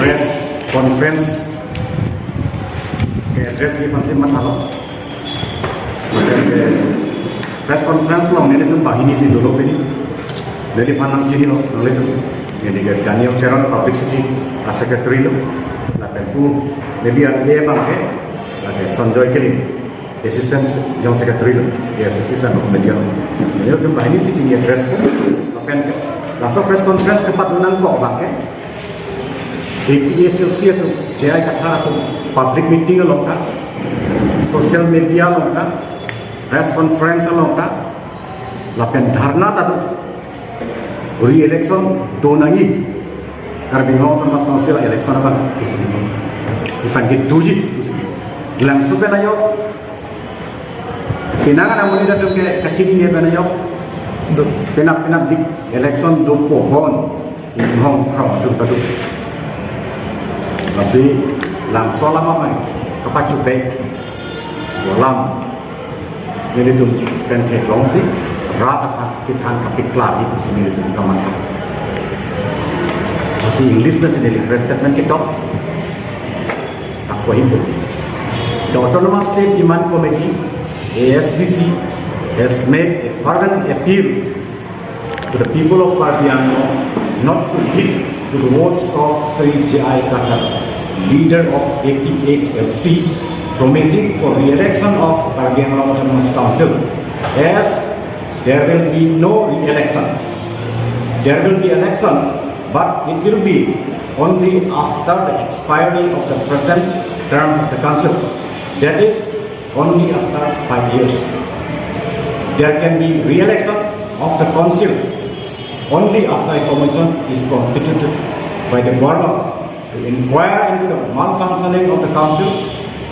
press conference ke address di pansi matalo. Macam ke press conference lo ini tu bahini si dulu ini dari panang sini lo oleh tu. Jadi ke Daniel Peron Publicity Secretary lo. Lalu tu jadi dia bangke, lalu Sanjoy Kelly Assistant General Secretary lo, dia assistant of media. Jadi tu bahini si ini address tu. Lalu langsung press conference tempat menang kok bangke. APSLC itu JI kata itu public meeting longka, social media longka, press conference longka, lapen dharna tadu, re-election donangi, karena bingung termas council election apa, bukan gitu ji, langsung kan ayo, pinangan amun itu tuh ke kacil ini kan ayo, pinak di election dopo bon, bingung kau tadu. Tapi langsung lama mai kepacu baik dalam ini tu pentek longsi rata kita kapit lagi sini tu kaman masih English dah sini press statement kita aku itu the Autonomous State Demand Committee ASDC has made a fervent appeal to the people of Pardiano not to hit to the votes of Sri J.I. Khattar, leader of APHLC, promising for re-election of Pardiano Autonomous Council, as there will be no re-election. There will be election, but it will be only after the expiry of the present term of the council. That is, only after 5 years. There can be re-election of the council only after a commission is constituted by the governor to inquire into the malfunctioning of the council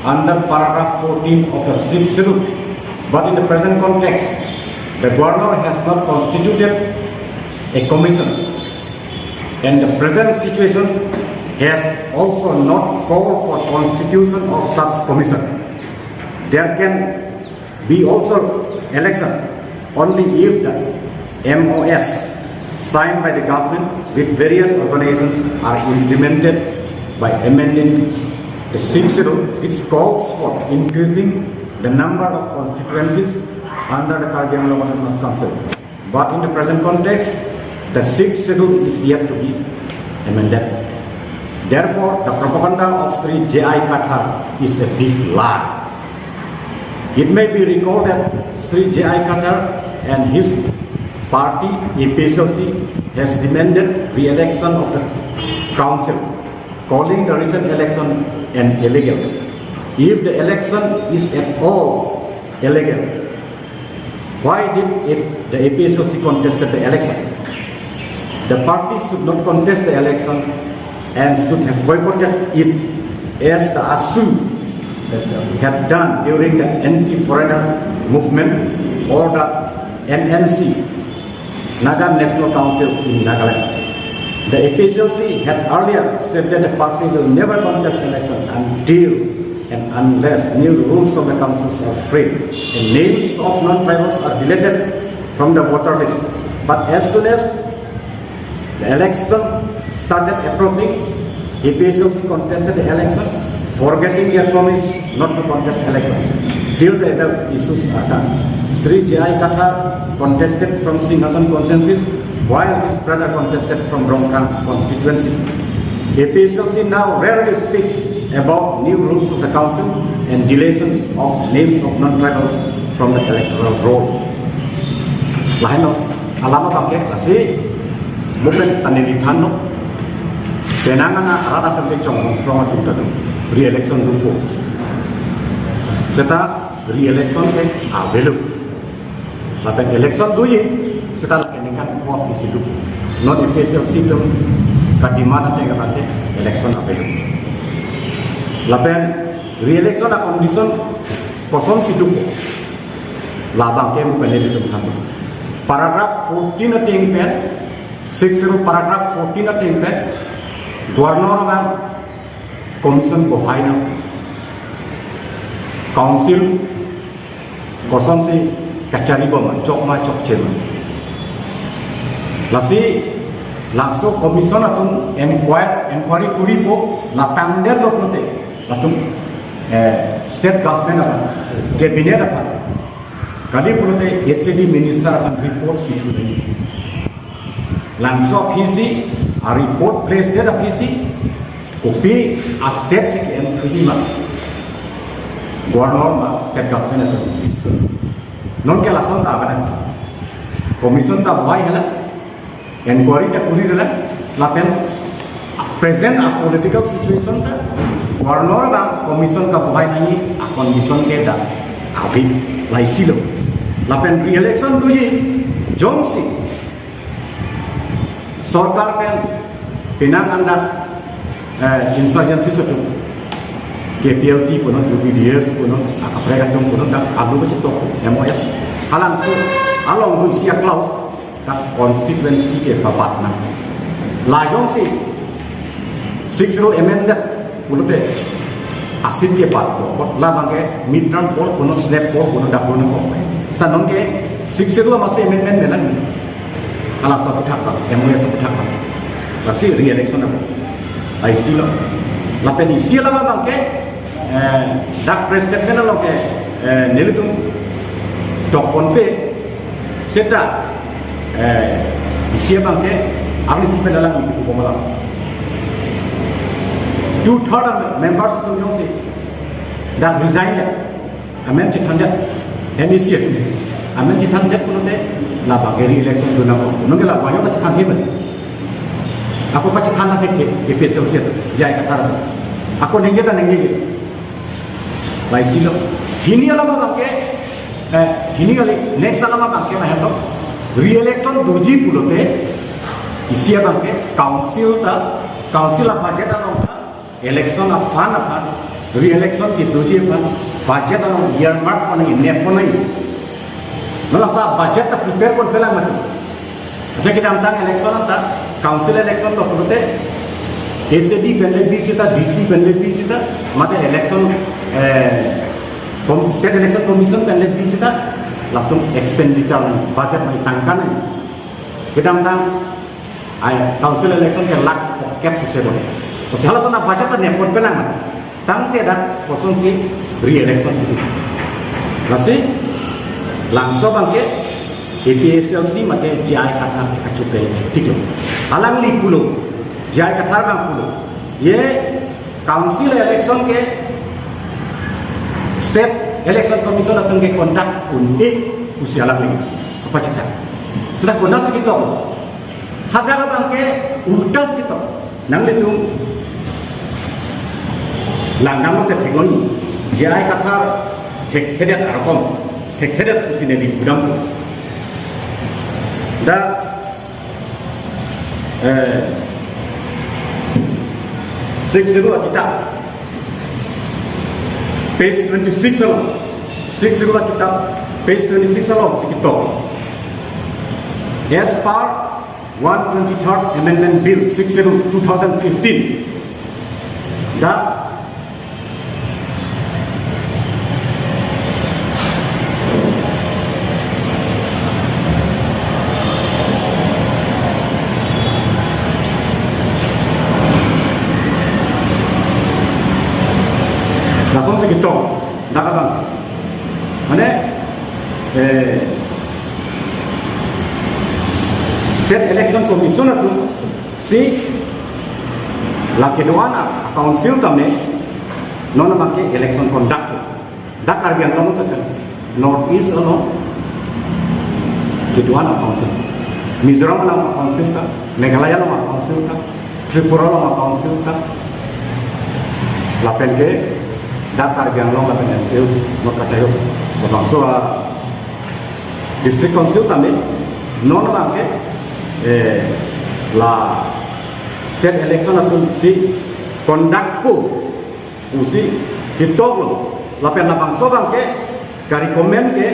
under paragraph 14 of the 6th schedule. But in the present context, the governor has not constituted a commission, and the present situation has also not called for constitution of such commission. There can be also election only if the MOS signed by the government with various organizations are implemented by amending the 6th schedule, which calls for increasing the number of constituencies under the Pardiano Autonomous Council. But in the present context, the 6th schedule is yet to be amended. Therefore, the propaganda of Sri J.I. Khattar is a big lie. It may be recalled that Sri J.I. Khattar and his party, APHLC, has demanded re-election of the council, calling the recent election an illegal. If the election is at all illegal, why did the APHLC contested the election? The party should not contest the election and should have boycotted it as the ASU had done during the anti-foreigner movement or the NNC, Naga National Council in Nagaland. The APHLC had earlier said that the party will never contest election until and unless new rules of the councils are framed and names of non-tribals are deleted from the voter list. But as soon as the election started approaching, APHLC contested the election, forgetting their promise not to contest election till the above issues are done. Sri J.I. Khattar contested from Singhasan consensus, while his brother contested from Rongkang constituency. APHLC now rarely speaks about new rules of the council and deletion of names of non-tribals from the electoral roll. Lain alama bangke kasi bukan taniritan no. Kenangan arah tempat cong from itu tadi re-election dulu. Serta re-election ke available. Lapan election dulu setelah keningkan vote di situ. Non APHLC itu kadimana tengah nanti election available. Lapan re-election a condition kosong situ. Labang ke bukan itu kan. Paragraph 14 tingkat 60 paragraph 14 tingkat Governor kan komisen bohai na council kosong si kacari bom cok ma cok chen lasi langsung komison atau inquiry kuri po latang dia lo prote atau state government apa cabinet apa kali prote HCD minister akan report itu langsung PC a report place dia ada PC kopi a state sih yang terima governor state government atau non ke langsung tak apa komison tak buai hela inquiry ta kuri dala lapen present a political situation ta governor ba commission ka buhai nai a condition ke da avi laisilo lapen re-election tu ye jongsi sarkar pen pinang anda insurgency setu KPLT puno UPDS puno akaprega jong puno da alu ba cetok MOS halang su along tu sia clause tak constituency ke bapak na lajong si 60 amendment pulote asin ke bat ko la bange midterm poll kuno snap poll kuno da kuno ko stanon ke 60 masih amendment melan alam sa puthak MOS sa puthak kasi re-election na ai silo la pen isi la bange dak president na lo ke nelitum tokonte seta isi bangke apni sipe dalam itu pemalang 2/3 members tu yang si dah resign ya amen cithandet initiate amen cithandet kuno te la bageri election dona ko kuno ke la bayo ka cithan he aku pa cithan na ke special set jai katar aku nenge ta nenge lai silo hini ala bangke hini kali next ala bangke na heto re-election duji pulote isia bangke council apa budget anong election a fan apa re-election ki duji apa budget anong earmark pon ini pon ini nolak budget ta prepare pon pelang matu jadi kita tentang election anta council election to pulote HCD penle bisita DC penle bisita mate election state election commission penle bisita langsung expenditure budget mai tangkan kita tentang council election ke lak cap susah तो salah sana budget ta nepot penang tang te dak konsumsi re-election itu masih langsung bangke APSLC mate jai kata kacupe tiklo halang li pulo jai kata bang pulo ye council election ke state election commission atau ke kontak pun usia lagi apa cerita sudah kontak segitu harga bangke udah segitu nang itu langgam te teknologi jai kata hedat arkom hedat usine di gudang da seksiru kita page 26 along 60 kita page 26 along sikito as per 123rd amendment bill 60 2015 da langsung segitu nak abang mana state election commission itu si lakedoana council tamne nona make election conduct dak arbian kamu tekan north east alone kedoana council Mizoram nama council ka Meghalaya nama council ka Tripura nama council ka lapen ke datar yang long katanya sales maka cayos langsung district council tambe non make la state election atau si conduct usi hitong la pen la bangso bangke kari komen ke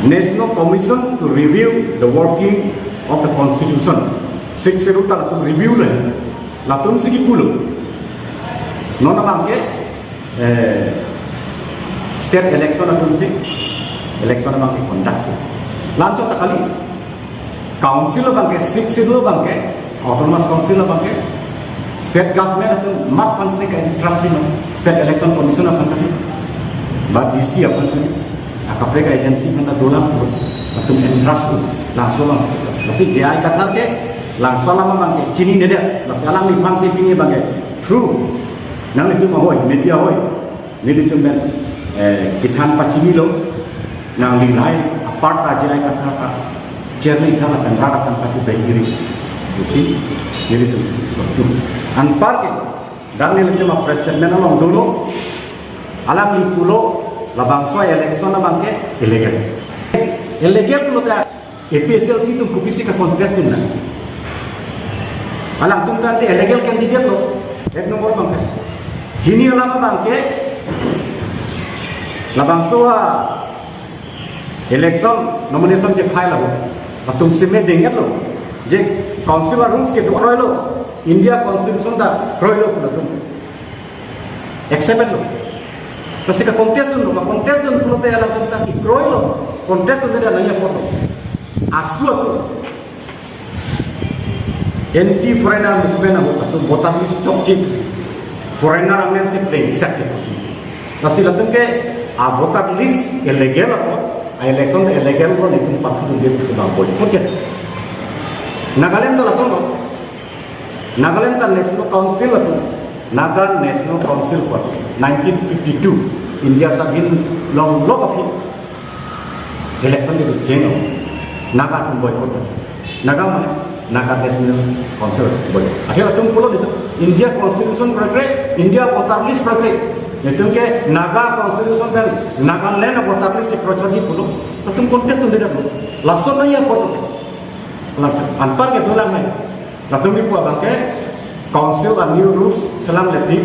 National Commission to review the working of the constitution 60 ta to review la tum sigi puluh non bangke state election atau si election bangke conduct langsung tak kali council bangke, six sidul bangke, autonomous council bangke, state government itu mat panse ka interest no, state election commission apa kan, bad DC apa kan, akapre ka agency kan dolam tu, atum interest tu, langsung. Masih jaya kata ke, langsung lama bangke, cini neda, langsung lama panse pini bangke, true, nang itu mahoi, media hoi, media tu men, kitan pacini lo, nang linai apart aja kata ka. Jernih kan akan rarakan pasti begini, usi, jadi tu, anpar ke, dan ini cuma presiden menolong dulu, alam ni pulau, labang soal election abang ke, illegal pulau ke, APSLC tu kupisi ke kontes tu nak, alam tu kan illegal candidate lo, ek nomor bang ke, kini alam abang ke, labang soal election nomination je file lo. तुम सिमें देंगे लो जे council rules के दो रोय लो India constitution दा रोय लो तुम accept लो तो सिका contest दो तुम ते अलग तुम ताकि रोय लो कॉन्टेस्ट दो नहीं है फोटो आसु तो एंटी फॉरेनर मुस्लिम ना होता तो बोता भी चौक चिप फॉरेनर हमने से प्ले सकते हो तो सिला तुम के आ बोता लिस्ट इलीगल हो election illegal ko nitum pathu dia sebab boy. Okey. Nagaland la sono. Nagaland National Council tu. Naga National Council ko 1952 India sagin long of election itu jeno. Naga tu boy ko. Naga mana? Naga National Council boy. Akhirnya tum pulo itu India Constitution program, India voter list program. Itu ke Naga Constitution dan Nagaland voter list program pulo. तुम contest तो दे रहे हो last नहीं है photo अनपर के दो लाम है तुम भी पुआ के काउंसिल और न्यू रूल्स सलाम लेती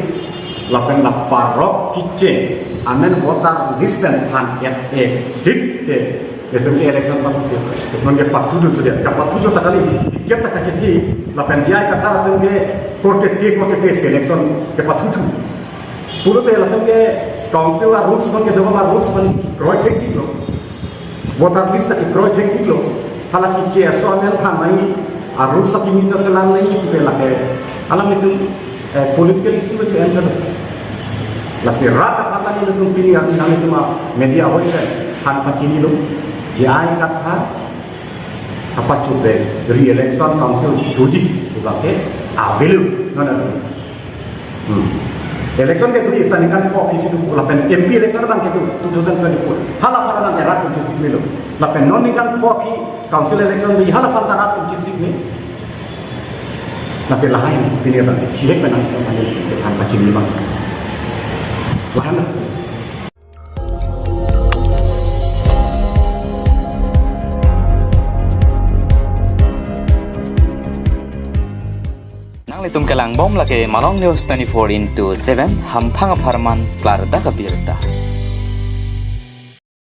लापें लापारो किचे अमेन वोटर लिस्ट पेन फान ए हिट के ये तुम इलेक्शन पर तुम के पाथु जो तुझे क्या पाथु जो तकली क्या तक अच्छी लापें दिया का था तुम के कोर्टे इलेक्शन के पाथु जो पूरे पे लापें के काउंसिल और रूल्स बन के दो बार रूल्स बन रोय ठीक ठीक लो voter list tak ikroy teknik lo, kalau kita soalnya kan lagi, arus sakit minta selang lagi kita pakai, alam itu political issue itu enter, lasi rata kata ni itu pilih yang itu mah media hoy kan, kan pacini lo, jai kata, apa cuba re-election council tuji, tu pakai, avail, mana tu, election ke tu istanakan fokus itu, lapen MP election bang ke tu 2024. Hala para nanti rat tu sini lo. Lapen non ikan fokus council election di hala para rat tu sini. Nasi lain pilih bang. Cilek mana itu mana depan macam ni bang. Lain. Itum kelang bom lagi Malong News 24/7 hampang aparman klar da kabirta.